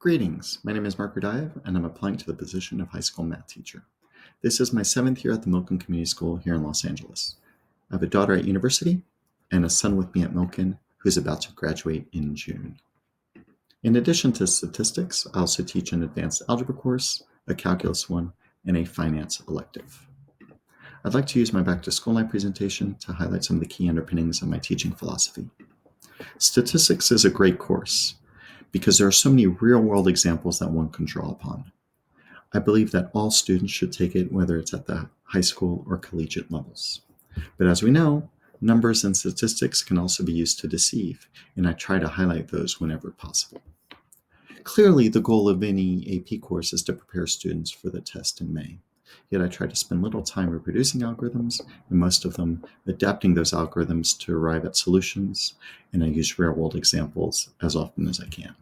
Greetings, my name is Mark Rudayev, and I'm applying to the position of high school math teacher. This is my 7th year at the Milken Community School here in Los Angeles. I have a daughter at university and a son with me at Milken who's about to graduate in June. In addition to statistics, I also teach an advanced algebra course, a calculus one, and a finance elective. I'd like to use my back to school night presentation to highlight some of the key underpinnings of my teaching philosophy. Statistics is a great course because there are so many real-world examples that one can draw upon. I believe that all students should take it, whether it's at the high school or collegiate levels. But as we know, numbers and statistics can also be used to deceive, and I try to highlight those whenever possible. Clearly, the goal of any AP course is to prepare students for the test in May. Yet I try to spend little time reproducing algorithms, and most of them adapting those algorithms to arrive at solutions, and I use real-world examples as often as I can.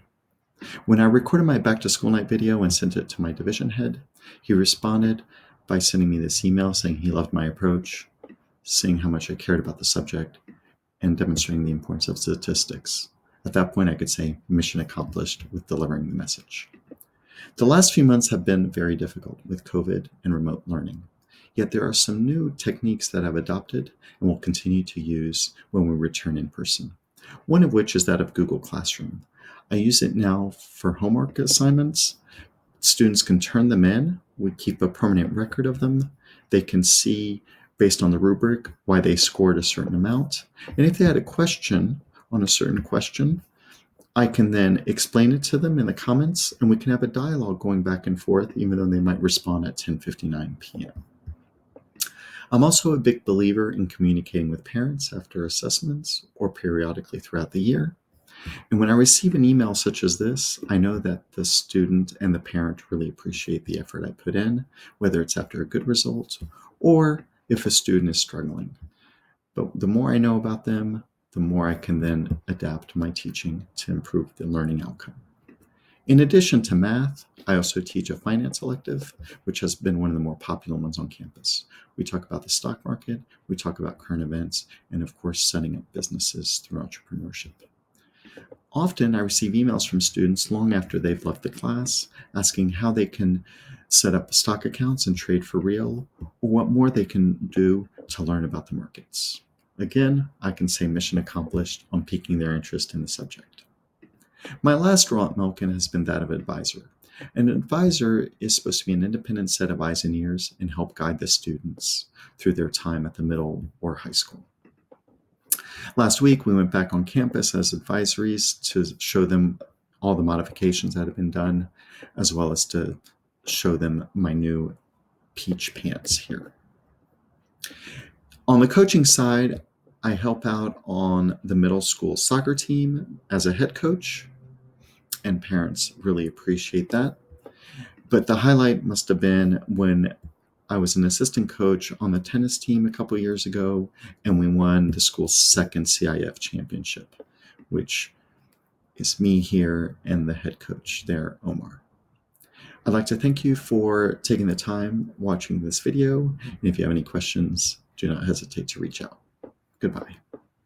When I recorded my back to school night video and sent it to my division head, he responded by sending me this email saying he loved my approach, saying how much I cared about the subject, and demonstrating the importance of statistics. At that point, I could say mission accomplished with delivering the message. The last few months have been very difficult with COVID and remote learning. Yet there are some new techniques that I've adopted and will continue to use when we return in person. One of which is that of Google Classroom. I use it now for homework assignments. Students can turn them in. We keep a permanent record of them. They can see, based on the rubric, why they scored a certain amount. And if they had a question on a certain question, I can then explain it to them in the comments, and we can have a dialogue going back and forth, even though they might respond at 10:59 p.m. I'm also a big believer in communicating with parents after assessments or periodically throughout the year. And when I receive an email such as this, I know that the student and the parent really appreciate the effort I put in, whether it's after a good result or if a student is struggling. But the more I know about them, the more I can then adapt my teaching to improve the learning outcome. In addition to math, I also teach a finance elective, which has been one of the more popular ones on campus. We talk about the stock market, we talk about current events, and of course, setting up businesses through entrepreneurship. Often I receive emails from students long after they've left the class asking how they can set up stock accounts and trade for real, or what more they can do to learn about the markets. Again, I can say mission accomplished on piquing their interest in the subject. My last role at Milken has been that of advisor. An advisor is supposed to be an independent set of eyes and ears and help guide the students through their time at the middle or high school. Last week, we went back on campus as advisories to show them all the modifications that have been done, as well as to show them my new peach pants here. On the coaching side, I help out on the middle school soccer team as a head coach, and parents really appreciate that. But the highlight must have been when I was an assistant coach on the tennis team a couple years ago, and we won the school's second CIF championship, which is me here and the head coach there, Omar. I'd like to thank you for taking the time watching this video, and if you have any questions, do not hesitate to reach out. Goodbye.